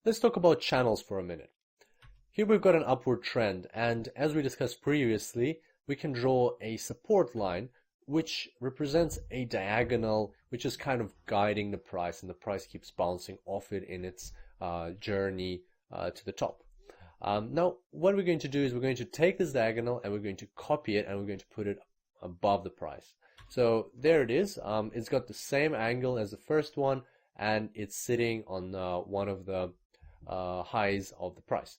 Let's talk about channels for a minute. Here we've got an upward trend, and as we discussed previously, we can draw a support line which represents a diagonal which is kind of guiding the price, and the price keeps bouncing off it in its journey to the top. Now, what we're going to do is we're going to take this diagonal and we're going to copy it and we're going to put it above the price. So there it is. It's got the same angle as the first one, and it's sitting on one of the highs of the price.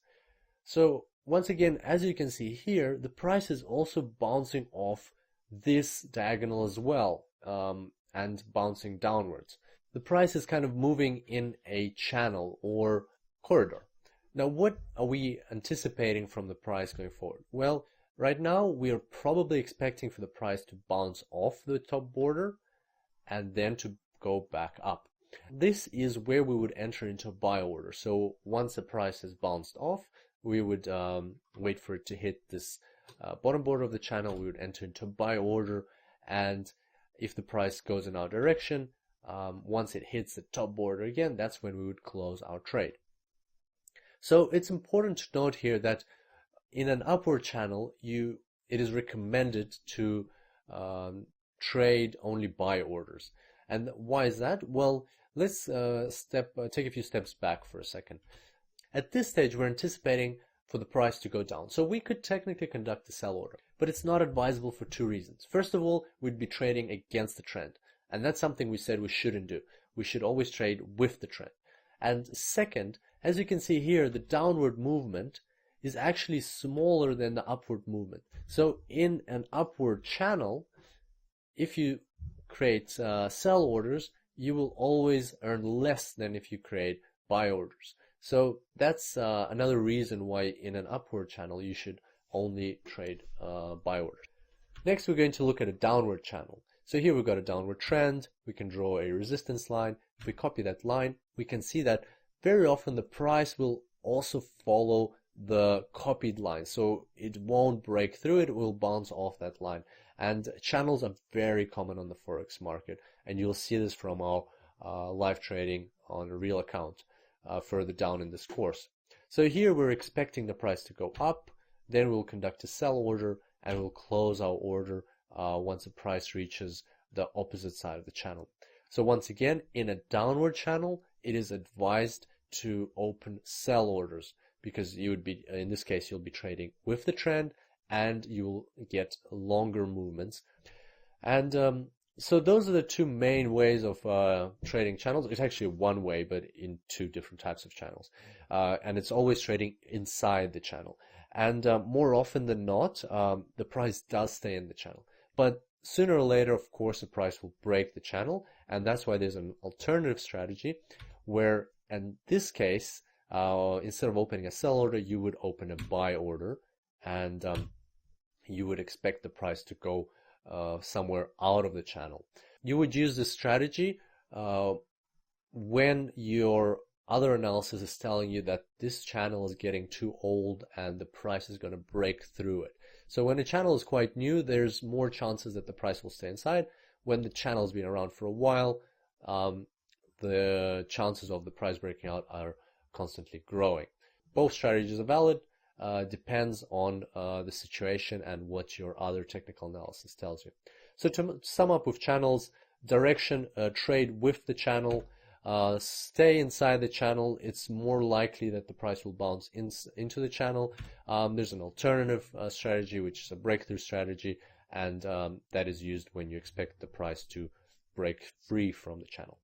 So once again, as you can see here, the price is also bouncing off this diagonal as well, and bouncing downwards. The price is kind of moving in a channel or corridor. Now, what are we anticipating from the price going forward? Well, right now we are probably expecting for the price to bounce off the top border and then to go back up. This is where we would enter into a buy order. So once the price has bounced off, we would wait for it to hit this bottom border of the channel. We would enter into a buy order, and if the price goes in our direction, once it hits the top border again, that's when we would close our trade. So it's important to note here that in an upward channel, it is recommended to trade only buy orders. And why is that? Well, let's take a few steps back for a second. At this stage, we're anticipating for the price to go down. So we could technically conduct a sell order, but it's not advisable for two reasons. First of all, we'd be trading against the trend, and that's something we said we shouldn't do. We should always trade with the trend. And second, as you can see here, the downward movement is actually smaller than the upward movement. So in an upward channel, if you create sell orders, you will always earn less than if you create buy orders. So that's another reason why in an upward channel you should only trade buy orders. Next, we're going to look at a downward channel. So here we've got a downward trend. We can draw a resistance line. If we copy that line, we can see that very often the price will also follow the copied line. So it won't break through it, it will bounce off that line. And channels are very common on the Forex market, and you'll see this from our live trading on a real account further down in this course. So here we're expecting the price to go up, then we'll conduct a sell order, and we'll close our order once the price reaches the opposite side of the channel. So once again, in a downward channel, it is advised to open sell orders, because you would be, in this case, you'll be trading with the trend and you'll get longer movements. And so those are the two main ways of trading channels. It's actually one way, but in two different types of channels. And it's always trading inside the channel. And more often than not, the price does stay in the channel. But sooner or later, of course, the price will break the channel. And that's why there's an alternative strategy where, in this case, instead of opening a sell order, you would open a buy order, and you would expect the price to go somewhere out of the channel. You would use this strategy when your other analysis is telling you that this channel is getting too old and the price is going to break through it. So when a channel is quite new, there's more chances that the price will stay inside. When the channel has been around for a while, the chances of the price breaking out are constantly growing. Both strategies are valid. Depends on the situation and what your other technical analysis tells you. So to sum up with channels, direction, trade with the channel, stay inside the channel. It's more likely that the price will bounce into the channel. There's an alternative strategy, which is a breakthrough strategy, and that is used when you expect the price to break free from the channel.